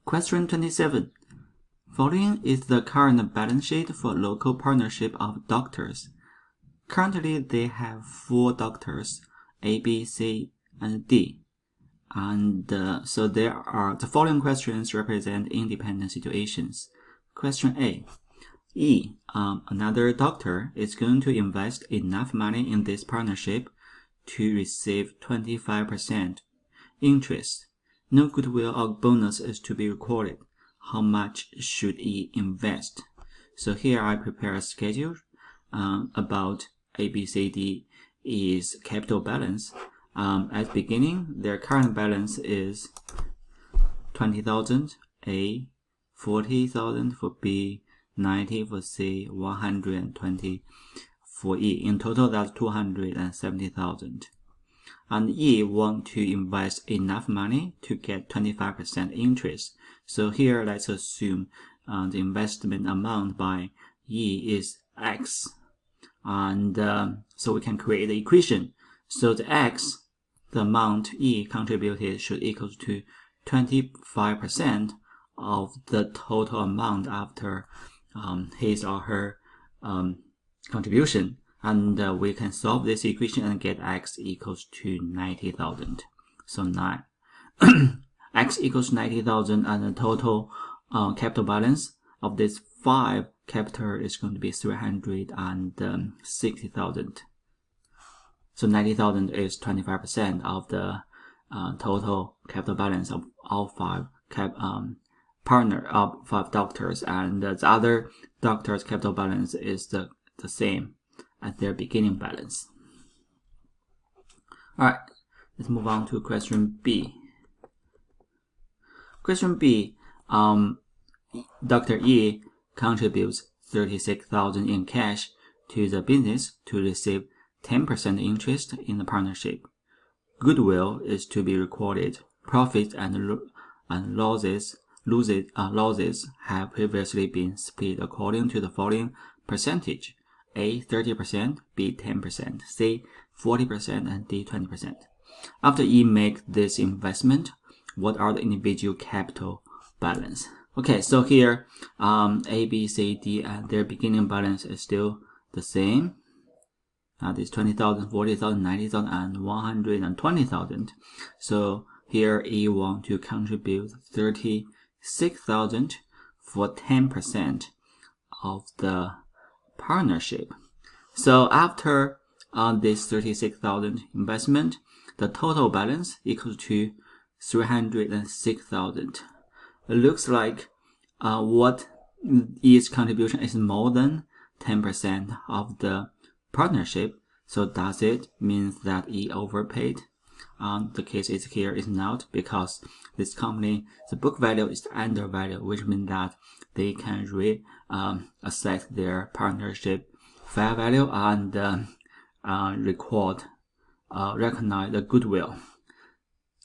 Question 27. Following is the current balance sheet for local partnership of doctors. Currently, they have 4 doctors, A, B, C, and D. And so there are the following questions represent independent situations. Question A. E, another doctor, is going to invest enough money in this partnership to receive 25% interest. No goodwill or bonus is to be recorded. How much should E invest? So here I prepare a schedule about A, B, C, D is capital balance. At the beginning, their current balance is 20,000, A, 40,000 for B, 90 for C, 120 for E. In total, that's 270,000. And E want to invest enough money to get 25% interest. So here, let's assume the investment amount by E is X. And so we can create the equation. So the X, the amount E contributed, should equal to 25% of the total amount after his or her contribution. And we can solve this equation and get X equals to 90,000. So X equals 90,000, and the total capital balance of this 5 capital is going to be 360,000. So 90,000 is 25% of the total capital balance of all 5 doctors, and the other doctors' capital balance is the same as their beginning balance. Alright, let's move on to question B. Question B, Dr. E contributes 36,000 in cash to the business to receive 10% interest in the partnership. Goodwill is to be recorded. Profits and losses have previously been split according to the following percentage: A 30%, B 10%, C 40%, and D 20%. After E make this investment, what are the individual capital balance? Okay, so here A, B, C, D, and their beginning balance is still the same. That is 20,000, 40,000, 90,000, and 120,000. So here E want to contribute 36,000 for 10% of the partnership. So after this 36,000 investment, the total balance equals to 306,000. It looks like what each contribution is more than 10% of the partnership. So does it mean that E overpaid? The case is here is not, because this company, the book value is undervalued, which means that they can reassess their partnership fair value and recognize the goodwill.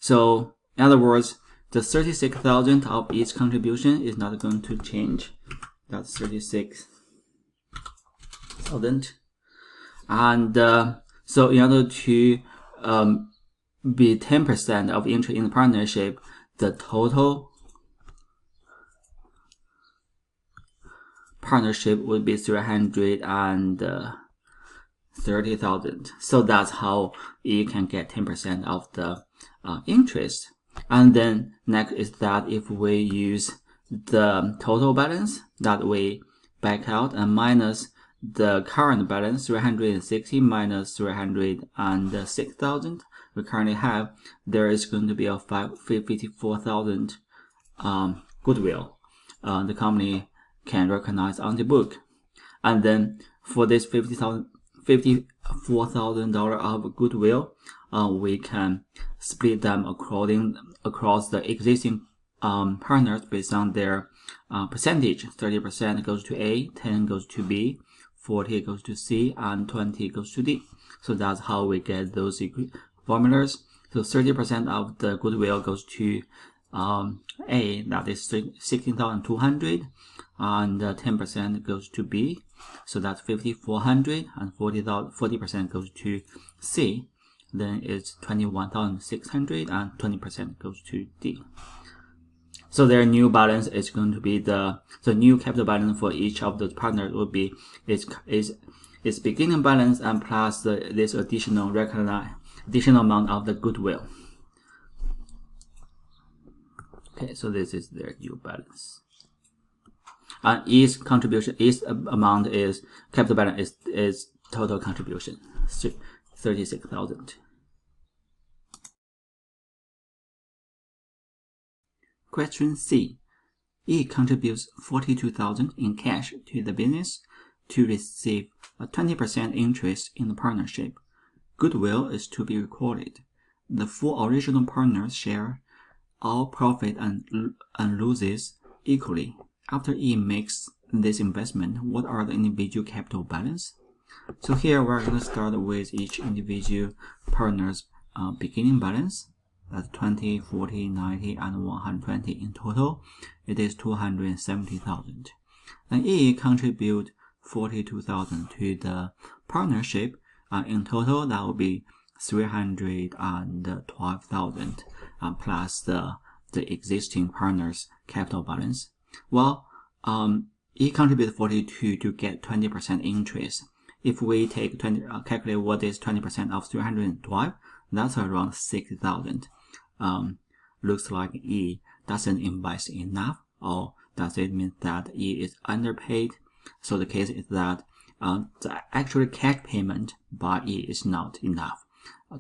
So in other words, the 36,000 of each contribution is not going to change. That's 36,000. And so in order to be 10% of interest in the partnership, the total partnership would be 330,000. So that's how you can get 10% of the interest. And then next is that if we use the total balance that we back out and minus the current balance, 360 minus 306,000 we currently have, there is going to be a 54,000 goodwill the company can recognize on the book. And then for this $54,000 of goodwill, we can split them across the existing partners based on their percentage. 30% goes to A, 10 goes to B, 40 goes to C, and 20 goes to D. So that's how we get those formulas. So 30% of the goodwill goes to A, that is 16,200, and 10% goes to B, so that's 5,400, and 40% goes to C, then it's 21,600, and 20% goes to D. So their new balance is going to be the new capital balance for each of the partners will be its beginning balance and plus this additional amount of the goodwill. Okay, so this is their new balance. And each amount is capital balance is total contribution, 36,000. Question C. E contributes 42,000 in cash to the business to receive a 20% interest in the partnership. Goodwill is to be recorded. The 4 original partners share all profit and losses equally. After E makes this investment, what are the individual capital balance? So here we're going to start with each individual partner's beginning balance. That's 20, 40, 90, and 120 in total. It is 270,000. And E contribute 42,000 to the partnership. In total, that will be 312,000 plus the existing partner's capital balance. Well, E contribute 42 to get 20% interest. If we take calculate what is 20% of 312, that's around 60,000. Looks like E doesn't invest enough, or does it mean that E is underpaid? So the case is that the actual cash payment by E is not enough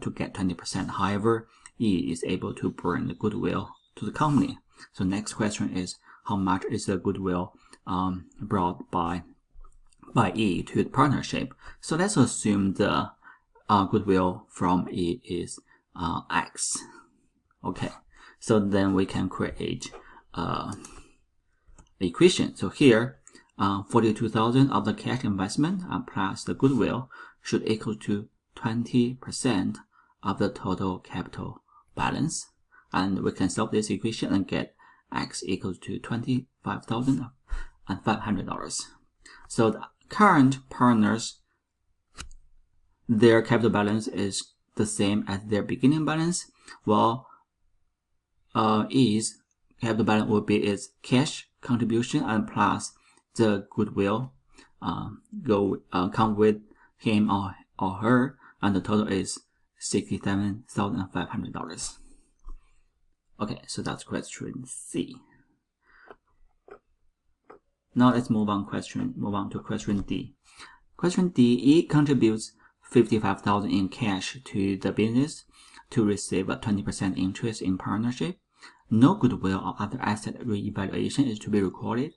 to get 20%. However, E is able to bring the goodwill to the company. So next question is, how much is the goodwill brought by E to the partnership? So let's assume the goodwill from E is X. Okay, so then we can create equation. So here, 42,000 of the cash investment plus the goodwill should equal to 20% of the total capital balance. And we can solve this equation and get X equals to $25,500. So the current partners, their capital balance is the same as their beginning balance. Well, E's capital balance will be its cash contribution and plus the goodwill come with him or her, and the total is $67,500. Okay, so that's question C. Now let's move on to question D. Question D, E contributes 55,000 in cash to the business to receive a 20% interest in partnership. No goodwill or other asset reevaluation is to be recorded.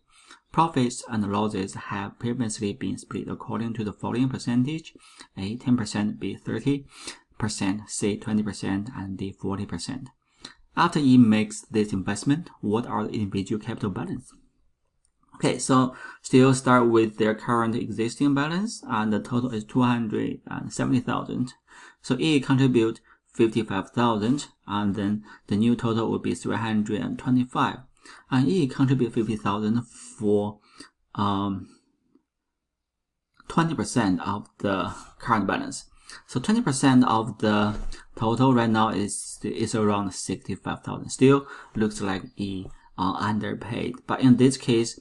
Profits and losses have previously been split according to the following percentage: A 10%, B 30%, C 20%, and D 40%. After E makes this investment, what are the individual capital balance? Okay, so still start with their current existing balance, and the total is 270,000. So E contribute 55,000, and then the new total will be 325. And E contribute 50,000 for 20% of the current balance. So 20% of the total right now is around 65,000. Still looks like E are underpaid, but in this case,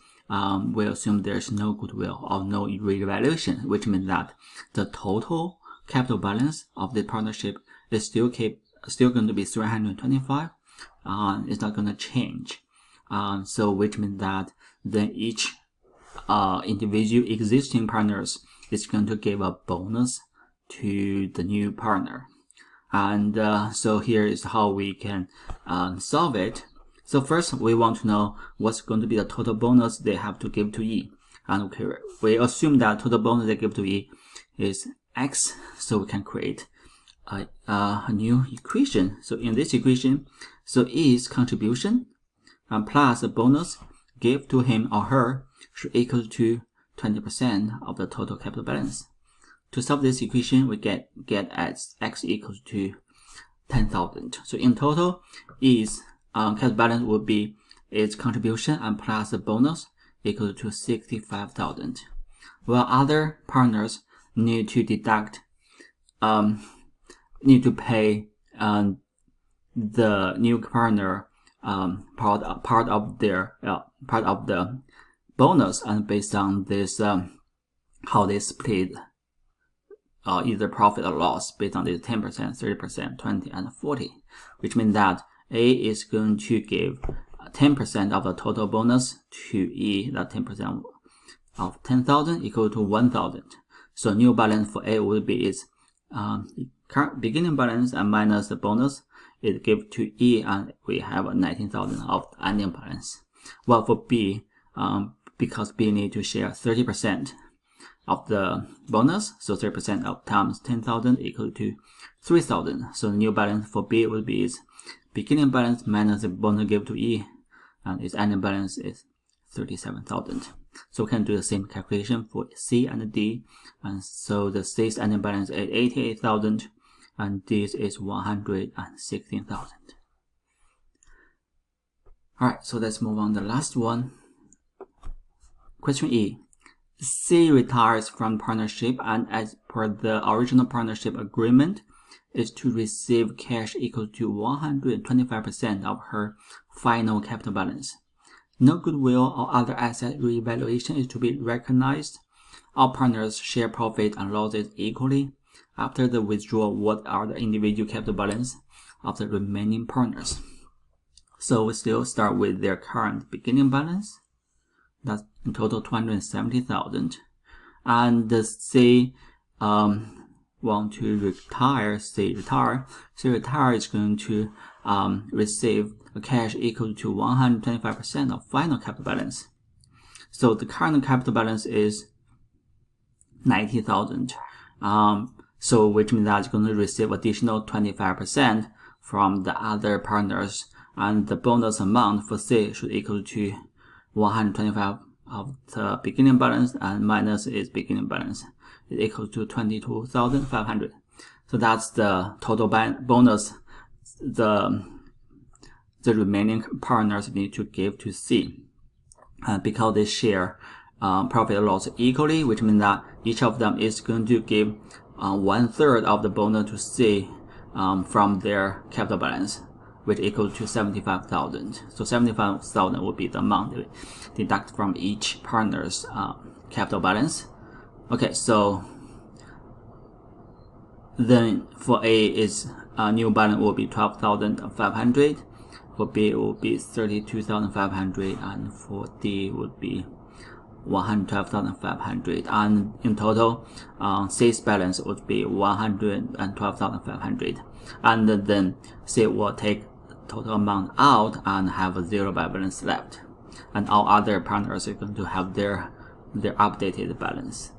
we assume there's no goodwill or no revaluation, which means that the total capital balance of the partnership is still going to be 325. It's not going to change. So which means that then each individual existing partners is going to give a bonus to the new partner. And so here is how we can solve it. So first, we want to know what's going to be the total bonus they have to give to E. And okay, we assume that total bonus they give to E is X. So we can create a new equation. So in this equation, so E's contribution plus a bonus give to him or her should equal to 20% of the total capital balance. To solve this equation, we get as X equals to 10,000. So in total, E's capital balance will be its contribution and plus a bonus equal to 65,000. While other partners need to deduct, need to pay the new partner part of the bonus, and based on this how they split either profit or loss based on the 10%, 30%, 20, and 40, which means that A is going to give 10% of the total bonus to E, that 10% of 10,000 equal to 1,000. So new balance for A will be its current beginning balance and minus the bonus. It gives to E, and we have 19,000 of ending balance. While for B, because B need to share 30% of the bonus, so 30% of times 10,000 equal to 3,000. So the new balance for B will be its beginning balance minus the bonus given to E, and its ending balance is 37,000. So we can do the same calculation for C and D, and so the C's ending balance is 88,000, and D's is 116,000. Alright, so let's move on to the last one. Question E. C retires from partnership, and as per the original partnership agreement, is to receive cash equal to 125% of her final capital balance. No goodwill or other asset revaluation is to be recognized. All partners share profit and losses equally. After the withdrawal, what are the individual capital balance of the remaining partners? So we still start with their current beginning balance. That's in total 270,000. And the C want to retire, C retire is going to receive a cash equal to 125% of final capital balance. So the current capital balance is 90,000. So which means that it's going to receive additional 25% from the other partners, and the bonus amount for C should equal to 125 of the beginning balance and minus its beginning balance is equal to 22,500. So that's the total bonus the remaining partners need to give to C, because they share profit or loss equally, which means that each of them is going to give 1/3 of the bonus to C from their capital balance, which equals to 75,000. So 75,000 will be the amount they deduct from each partner's capital balance. Okay, so then for A is new balance will be 12,500. For B it will be 32,500, and for D would be 112,500, and in total C's balance would be 112,500, and then C will take the total amount out and have a zero balance left, and all other partners are going to have their updated balance.